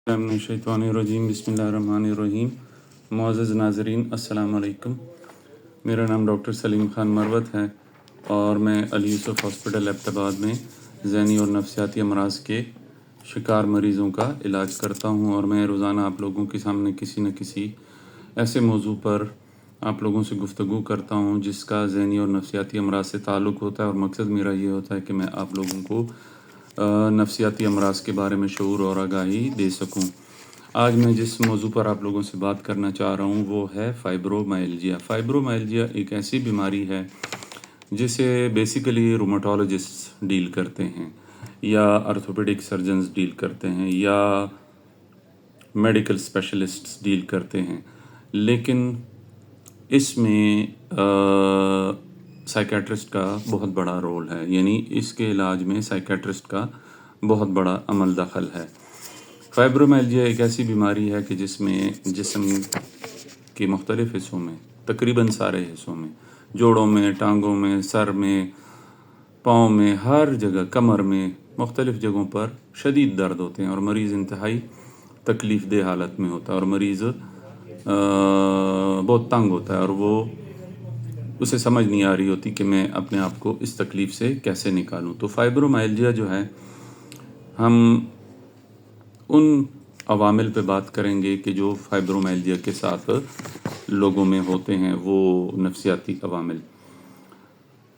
من الشیطان الرجیم بسم اللہ الرحمن الرحیم۔ معزز ناظرین السلام علیکم۔ میرا نام ڈاکٹر سلیم خان مروت ہے اور میں علی یوسف ہاسپٹل ایبٹ میں ذہنی اور نفسیاتی امراض کے شکار مریضوں کا علاج کرتا ہوں، اور میں روزانہ آپ لوگوں کے سامنے کسی نہ کسی ایسے موضوع پر آپ لوگوں سے گفتگو کرتا ہوں جس کا ذہنی اور نفسیاتی امراض سے تعلق ہوتا ہے، اور مقصد میرا یہ ہوتا ہے کہ میں آپ لوگوں کو نفسیاتی امراض کے بارے میں شعور اور آگاہی دے سکوں۔ آج میں جس موضوع پر آپ لوگوں سے بات کرنا چاہ رہا ہوں وہ ہے فائبرومائلجیا۔ فائبرومائلجیا ایک ایسی بیماری ہے جسے بیسیکلی روماٹولوجسٹ ڈیل کرتے ہیں، یا آرتھوپیڈک سرجنز ڈیل کرتے ہیں، یا میڈیکل اسپیشلسٹس ڈیل کرتے ہیں، لیکن اس میں سائیکیٹرسٹ کا بہت بڑا رول ہے، یعنی اس کے علاج میں سائیکیٹرسٹ کا بہت بڑا عمل دخل ہے۔ فائبرومائلجیا ایک ایسی بیماری ہے کہ جس میں جسم کے مختلف حصوں میں، تقریباً سارے حصوں میں، جوڑوں میں، ٹانگوں میں، سر میں، پاؤں میں، ہر جگہ، کمر میں، مختلف جگہوں پر شدید درد ہوتے ہیں، اور مریض انتہائی تکلیف دہ حالت میں ہوتا ہے، اور مریض بہت تنگ ہوتا ہے، اور وہ اسے سمجھ نہیں آ رہی ہوتی کہ میں اپنے آپ کو اس تکلیف سے کیسے نکالوں۔ تو فائبرومائلجیا جو ہے، ہم ان عوامل پہ بات کریں گے کہ جو فائبرومائلجیا کے ساتھ لوگوں میں ہوتے ہیں، وہ نفسیاتی عوامل۔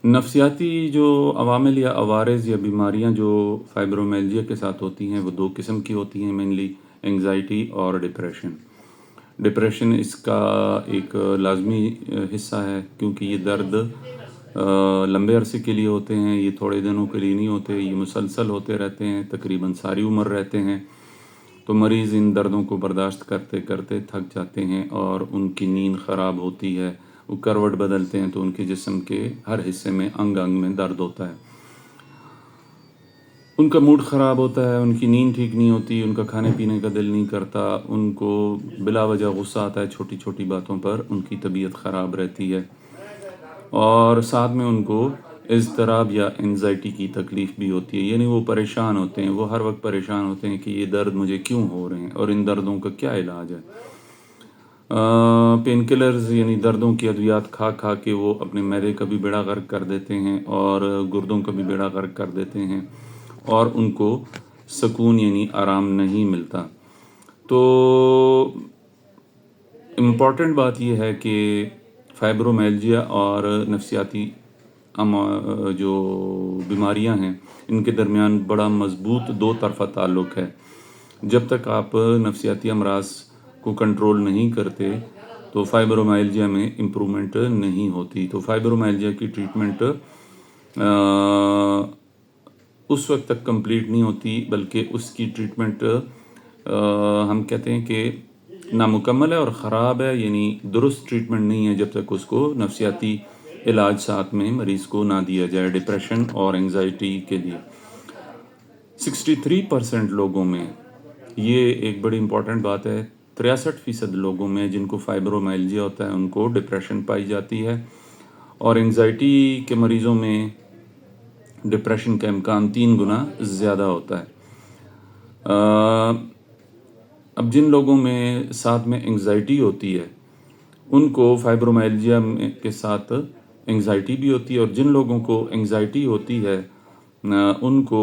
نفسیاتی جو عوامل یا عوارض یا بیماریاں جو فائبرومائلجیا کے ساتھ ہوتی ہیں وہ دو قسم کی ہوتی ہیں، مینلی انگزائٹی اور ڈپریشن۔ ڈپریشن اس کا ایک لازمی حصہ ہے، کیونکہ یہ درد لمبے عرصے کے لیے ہوتے ہیں، یہ تھوڑے دنوں کے لیے نہیں ہوتے، یہ مسلسل ہوتے رہتے ہیں، تقریباً ساری عمر رہتے ہیں۔ تو مریض ان دردوں کو برداشت کرتے کرتے تھک جاتے ہیں، اور ان کی نیند خراب ہوتی ہے، وہ کروٹ بدلتے ہیں تو ان کے جسم کے ہر حصے میں، انگ انگ میں درد ہوتا ہے، ان کا موڈ خراب ہوتا ہے، ان کی نیند ٹھیک نہیں ہوتی، ان کا کھانے پینے کا دل نہیں کرتا، ان کو بلا وجہ غصہ آتا ہے، چھوٹی چھوٹی باتوں پر ان کی طبیعت خراب رہتی ہے، اور ساتھ میں ان کو اضطراب یا انزائٹی کی تکلیف بھی ہوتی ہے، یعنی وہ پریشان ہوتے ہیں، وہ ہر وقت پریشان ہوتے ہیں کہ یہ درد مجھے کیوں ہو رہے ہیں، اور ان دردوں کا کیا علاج ہے۔ پین کلرز یعنی دردوں کی ادویات کھا کھا کے وہ اپنے معدے کا بھی بیڑا غرق کر دیتے ہیں، اور گردوں کا بھی بیڑا غرق کر دیتے ہیں، اور ان کو سکون یعنی آرام نہیں ملتا۔ تو امپورٹنٹ بات یہ ہے کہ فائبرومائلجیا اور نفسیاتی جو بیماریاں ہیں، ان کے درمیان بڑا مضبوط دو طرفہ تعلق ہے۔ جب تک آپ نفسیاتی امراض کو کنٹرول نہیں کرتے تو فائبرومائلجیا میں امپرومنٹ نہیں ہوتی۔ تو فائبرومائلجیا کی ٹریٹمنٹ اس وقت تک کمپلیٹ نہیں ہوتی، بلکہ اس کی ٹریٹمنٹ ہم کہتے ہیں کہ نامکمل ہے اور خراب ہے، یعنی درست ٹریٹمنٹ نہیں ہے جب تک اس کو نفسیاتی علاج ساتھ میں مریض کو نہ دیا جائے۔ ڈپریشن اور انگزائٹی کے لیے 63% لوگوں میں، یہ ایک بڑی امپورٹنٹ بات ہے، 63% لوگوں میں جن کو فائبرومائلجیا ہوتا ہے ان کو ڈپریشن پائی جاتی ہے، اور انگزائٹی کے مریضوں میں ڈپریشن کا امکان 3 گنا زیادہ ہوتا ہے۔ اب جن لوگوں میں ساتھ میں انگزائٹی ہوتی ہے ان کو فائبرومائلجیا کے ساتھ انگزائٹی بھی ہوتی ہے، اور جن لوگوں کو انگزائٹی ہوتی ہے ان کو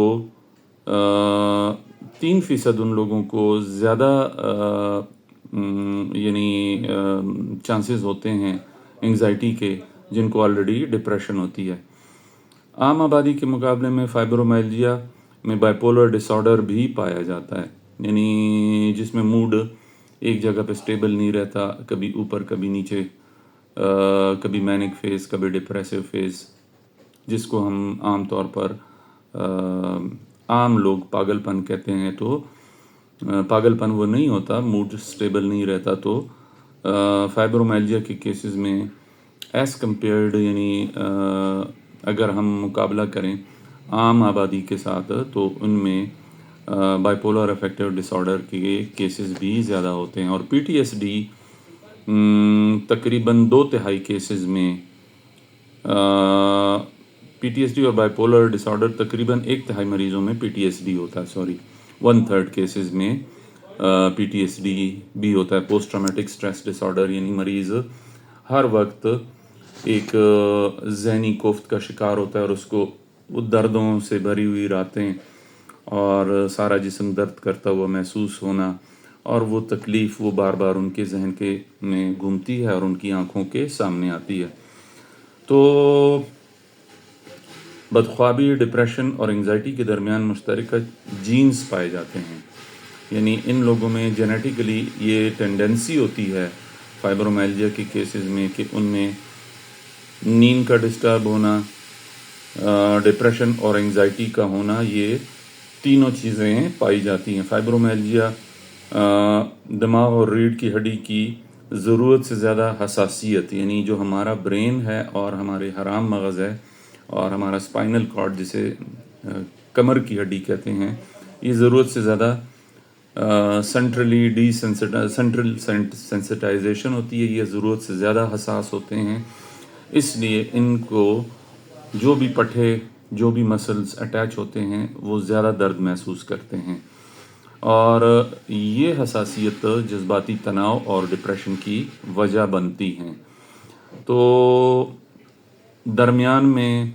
3% ان لوگوں کو زیادہ یعنی چانسز ہوتے ہیں انگزائٹی کے، جن کو آلریڈی ڈپریشن ہوتی ہے۔ عام آبادی کے مقابلے میں فائبرومائلجیا میں بائیپولر ڈس آرڈر بھی پایا جاتا ہے، یعنی جس میں موڈ ایک جگہ پہ سٹیبل نہیں رہتا، کبھی اوپر کبھی نیچے، کبھی مینک فیز کبھی ڈپریسو فیز، جس کو ہم عام طور پر عام لوگ پاگل پن کہتے ہیں۔ تو پاگل پن وہ نہیں ہوتا، موڈ سٹیبل نہیں رہتا۔ تو فائبرومائلجیا کے کیسز میں ایز کمپیئرڈ، یعنی اگر ہم مقابلہ کریں عام آبادی کے ساتھ، تو ان میں بائیپولر افیکٹو ڈس آرڈر کے کیسز بھی زیادہ ہوتے ہیں، اور پی ٹی ایس ڈی تقریباً 2/3 کیسز میں، پی ٹی ایس ڈی اور بائیپولر ڈس آرڈر تقریباً 1/3 مریضوں میں پی ٹی ایس ڈی ہوتا ہے، 1/3 کیسز میں PTSD بھی ہوتا ہے، پوسٹ ٹرامیٹک اسٹریس ڈس آرڈر، یعنی مریض ہر وقت ایک ذہنی کوفت کا شکار ہوتا ہے اور اس کو وہ دردوں سے بھری ہوئی راتیں اور سارا جسم درد کرتا ہوا محسوس ہونا، اور وہ تکلیف وہ بار بار ان کے ذہن کے میں گھومتی ہے اور ان کی آنکھوں کے سامنے آتی ہے۔ تو بدخوابی، ڈپریشن اور انگزائٹی کے درمیان مشترکہ جینز پائے جاتے ہیں، یعنی ان لوگوں میں جینیٹیکلی یہ ٹینڈنسی ہوتی ہے فائبرومیلجیا کے کیسز میں کہ ان میں نیند کا ڈسٹرب ہونا، ڈپریشن اور انگزائٹی کا ہونا، یہ تینوں چیزیں پائی جاتی ہیں۔ فائبرومیلجیا دماغ اور ریڑھ کی ہڈی کی ضرورت سے زیادہ حساسیت، یعنی جو ہمارا برین ہے اور ہمارے حرام مغز ہے اور ہمارا اسپائنل کارڈ جسے کمر کی ہڈی کہتے ہیں، یہ ضرورت سے زیادہ سینٹرل سینسٹائزیشن ہوتی ہے، یہ ضرورت سے زیادہ حساس ہوتے ہیں، اس لیے ان کو جو بھی پٹھے، جو بھی مسلز اٹیچ ہوتے ہیں وہ زیادہ درد محسوس کرتے ہیں، اور یہ حساسیت جذباتی تناؤ اور ڈپریشن کی وجہ بنتی ہیں۔ تو درمیان میں،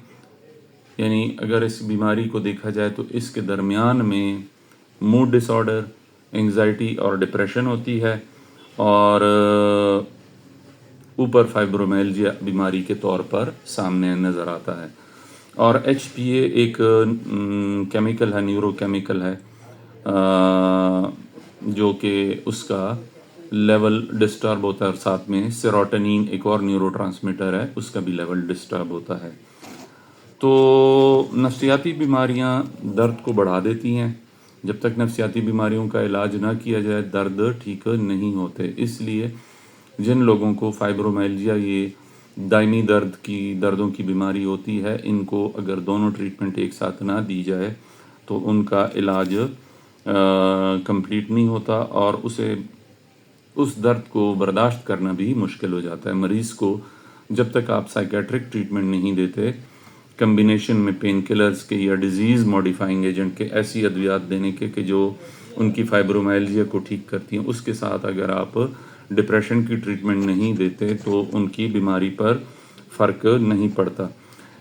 یعنی اگر اس بیماری کو دیکھا جائے تو اس کے درمیان میں موڈ ڈس آرڈر، انگزائٹی اور ڈپریشن ہوتی ہے، اور اوپر فائبرومیلجیا بیماری کے طور پر سامنے نظر آتا ہے۔ اور HPA ایک کیمیکل ہے، نیورو کیمیکل ہے، جو کہ اس کا لیول ڈسٹرب ہوتا ہے، اور ساتھ میں سیروٹونین ایک اور نیورو ٹرانسمیٹر ہے، اس کا بھی لیول ڈسٹرب ہوتا ہے۔ تو نفسیاتی بیماریاں درد کو بڑھا دیتی ہیں، جب تک نفسیاتی بیماریوں کا علاج نہ کیا جائے درد ٹھیک نہیں ہوتے، اس لیے جن لوگوں کو فائبرومیلجیا یہ دائمی دردوں کی بیماری ہوتی ہے، ان کو اگر دونوں ٹریٹمنٹ ایک ساتھ نہ دی جائے تو ان کا علاج کمپلیٹ نہیں ہوتا، اور اس درد کو برداشت کرنا بھی مشکل ہو جاتا ہے۔ مریض کو جب تک آپ سائیکیٹرک ٹریٹمنٹ نہیں دیتے، کمبینیشن میں پین کلرز کے یا ڈیزیز موڈیفائنگ ایجنٹ کے، ایسی ادویات دینے کے کہ جو ان کی فائبرومیلجیا کو ٹھیک کرتی ہیں، اس کے ساتھ اگر آپ ڈپریشن کی ٹریٹمنٹ نہیں دیتے تو ان کی بیماری پر فرق نہیں پڑتا،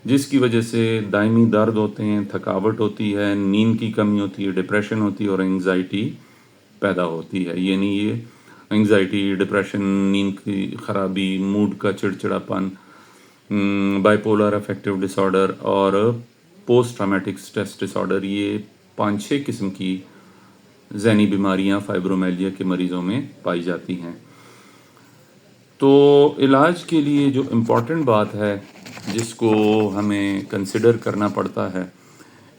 جس کی وجہ سے دائمی درد ہوتے ہیں، تھکاوٹ ہوتی ہے، نیند کی کمی ہوتی ہے، ڈپریشن ہوتی ہے اور انگزائٹی پیدا ہوتی ہے۔ یعنی یہ انگزائٹی، ڈپریشن، نیند کی خرابی، موڈ کا چڑچڑاپن، bipolar affective disorder اور post traumatic stress disorder, یہ 5-6 قسم کی ذہنی بیماریاں فائبرومیلجیا کے مریضوں میں پائی جاتی ہیں۔ تو علاج کے لیے جو امپورٹنٹ بات ہے جس کو ہمیں کنسیڈر کرنا پڑتا ہے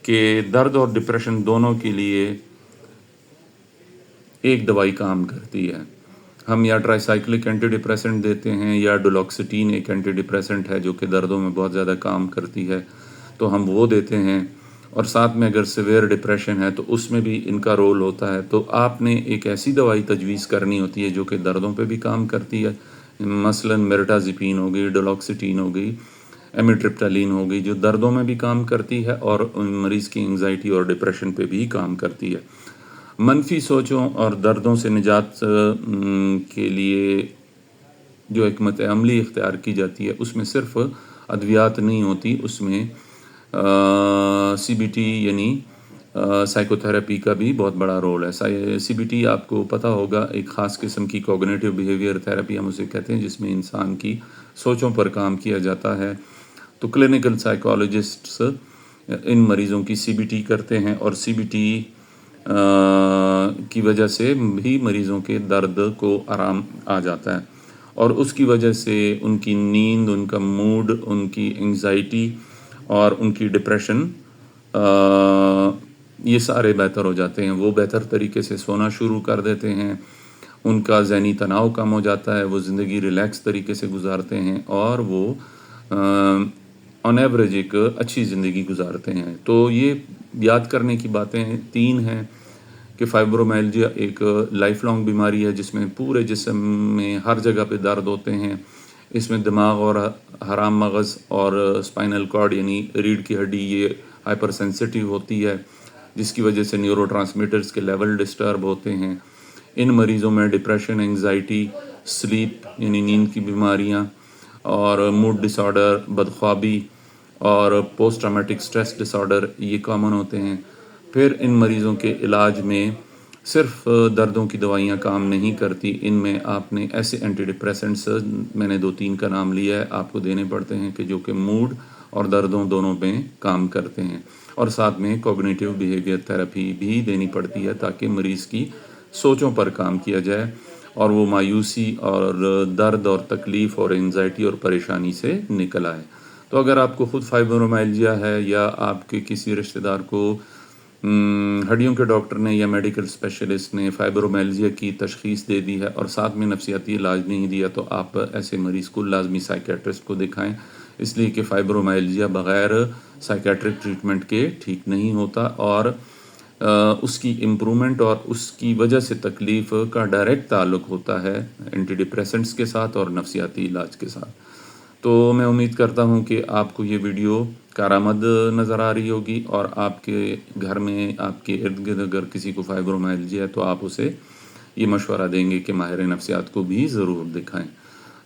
کہ درد اور ڈپریشن دونوں کے لیے ایک دوائی کام کرتی ہے۔ ہم یا ٹرائی سائکلک اینٹی ڈپریسنٹ دیتے ہیں، یا ڈولوکسیٹین ایک اینٹی ڈپریسنٹ ہے جو کہ دردوں میں بہت زیادہ کام کرتی ہے، تو ہم وہ دیتے ہیں، اور ساتھ میں اگر سیویئر ڈپریشن ہے تو اس میں بھی ان کا رول ہوتا ہے۔ تو آپ نے ایک ایسی دوائی تجویز کرنی ہوتی ہے جو کہ دردوں پہ بھی کام کرتی ہے، مثلاً میرٹازپین ہو گئی، ڈولوکسیٹین ہو گئی، ایمیٹرپٹالین ہو گئی، جو دردوں میں بھی کام کرتی ہے اور مریض کی انگزائٹی اور ڈپریشن پہ بھی کام کرتی ہے۔ منفی سوچوں اور دردوں سے نجات کے لیے جو حکمت عملی اختیار کی جاتی ہے، اس میں صرف ادویات نہیں ہوتی، اس میں CBT یعنی سائیکو تھراپی کا بھی بہت بڑا رول ہے۔ CBT آپ کو پتہ ہوگا ایک خاص قسم کی کوگنیٹیو بیہیویئر تھراپی ہم اسے کہتے ہیں، جس میں انسان کی سوچوں پر کام کیا جاتا ہے۔ تو کلینکل سائیکالوجسٹس ان مریضوں کی CBT کرتے ہیں، اور CBT کی وجہ سے بھی مریضوں کے درد کو آرام آ جاتا ہے، اور اس کی وجہ سے ان کی نیند، ان کا موڈ، ان کی انگزائٹی اور ان کی ڈپریشن یہ سارے بہتر ہو جاتے ہیں۔ وہ بہتر طریقے سے سونا شروع کر دیتے ہیں، ان کا ذہنی تناؤ کم ہو جاتا ہے، وہ زندگی ریلیکس طریقے سے گزارتے ہیں، اور وہ آن ایوریج ایک اچھی زندگی گزارتے ہیں۔ تو یہ یاد کرنے کی باتیں 3 ہیں کہ فائبرومیلجیا ایک لائف لانگ بیماری ہے جس میں پورے جسم میں ہر جگہ پہ درد ہوتے ہیں۔ اس میں دماغ اور حرام مغز اور اسپائنل کارڈ یعنی ریڑھ کی ہڈی یہ ہائپر سینسٹیو ہوتی ہے، جس کی وجہ سے نیورو ٹرانسمیٹرز کے لیول ڈسٹرب ہوتے ہیں۔ ان مریضوں میں ڈپریشن، انگزائٹی، سلیپ یعنی نیند کی بیماریاں اور موڈ ڈس آرڈر، بدخوابی اور پوسٹ ٹرامیٹک سٹریس ڈس آرڈر یہ کامن ہوتے ہیں۔ پھر ان مریضوں کے علاج میں صرف دردوں کی دوائیاں کام نہیں کرتی، ان میں آپ نے ایسے اینٹی ڈپریسنٹس، میں نے 2-3 کا نام لیا ہے، آپ کو دینے پڑتے ہیں کہ جو کہ موڈ اور دردوں دونوں پہ کام کرتے ہیں، اور ساتھ میں کوگنیٹیو بیہیویئر تھراپی بھی دینی پڑتی ہے تاکہ مریض کی سوچوں پر کام کیا جائے اور وہ مایوسی اور درد اور تکلیف اور انزائٹی اور پریشانی سے نکل آئے۔ تو اگر آپ کو خود فائبرومائلجیا ہے یا آپ کے کسی رشتہ دار کو ہڈیوں کے ڈاکٹر نے یا میڈیکل اسپیشلسٹ نے فائبرومائلجیا کی تشخیص دے دی ہے اور ساتھ میں نفسیاتی علاج نہیں دیا، تو آپ ایسے مریض کو لازمی سائیکیٹرسٹ کو دکھائیں، اس لیے کہ فائبرومائلجیا بغیر سائیکیٹرک ٹریٹمنٹ کے ٹھیک نہیں ہوتا، اور اس کی امپرومنٹ اور اس کی وجہ سے تکلیف کا ڈائریکٹ تعلق ہوتا ہے اینٹی ڈپریسنٹس کے ساتھ اور نفسیاتی علاج کے ساتھ۔ تو میں امید کرتا ہوں کہ آپ کو یہ ویڈیو کارآمد نظر آ رہی ہوگی، اور آپ کے گھر میں آپ کے ارد گرد اگر کسی کو فائبرومائلجیا ہے تو آپ اسے یہ مشورہ دیں گے کہ ماہر نفسیات کو بھی ضرور دکھائیں۔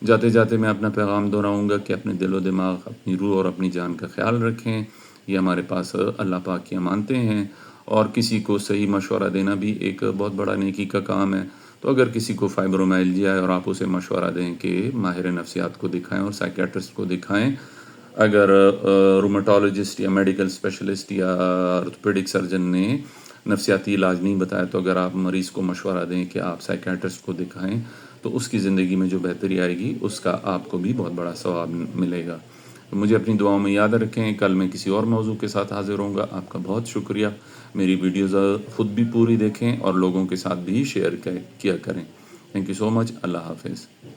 جاتے جاتے میں اپنا پیغام دہراؤں گا کہ اپنے دل و دماغ، اپنی روح اور اپنی جان کا خیال رکھیں، یہ ہمارے پاس اللہ پاک کی امانتیں ہیں، اور کسی کو صحیح مشورہ دینا بھی ایک بہت بڑا نیکی کا کام ہے۔ تو اگر کسی کو فائبرومائلجیا ہے اور آپ اسے مشورہ دیں کہ ماہر نفسیات کو دکھائیں اور سائیکیٹرسٹ کو دکھائیں، اگر رومیٹولوجسٹ یا میڈیکل اسپیشلسٹ یا آرتھوپیڈک سرجن نے نفسیاتی علاج نہیں بتایا، تو اگر آپ مریض کو مشورہ دیں کہ آپ سائیکیٹرسٹ کو دکھائیں، تو اس کی زندگی میں جو بہتری آئے گی اس کا آپ کو بھی بہت بڑا ثواب ملے گا۔ تو مجھے اپنی دعاؤں میں یاد رکھیں، کل میں کسی اور موضوع کے ساتھ حاضر ہوں گا۔ آپ کا بہت شکریہ۔ میری ویڈیوز خود بھی پوری دیکھیں اور لوگوں کے ساتھ بھی شیئر کیا کریں۔ تھینک یو سو مچ۔ اللہ حافظ۔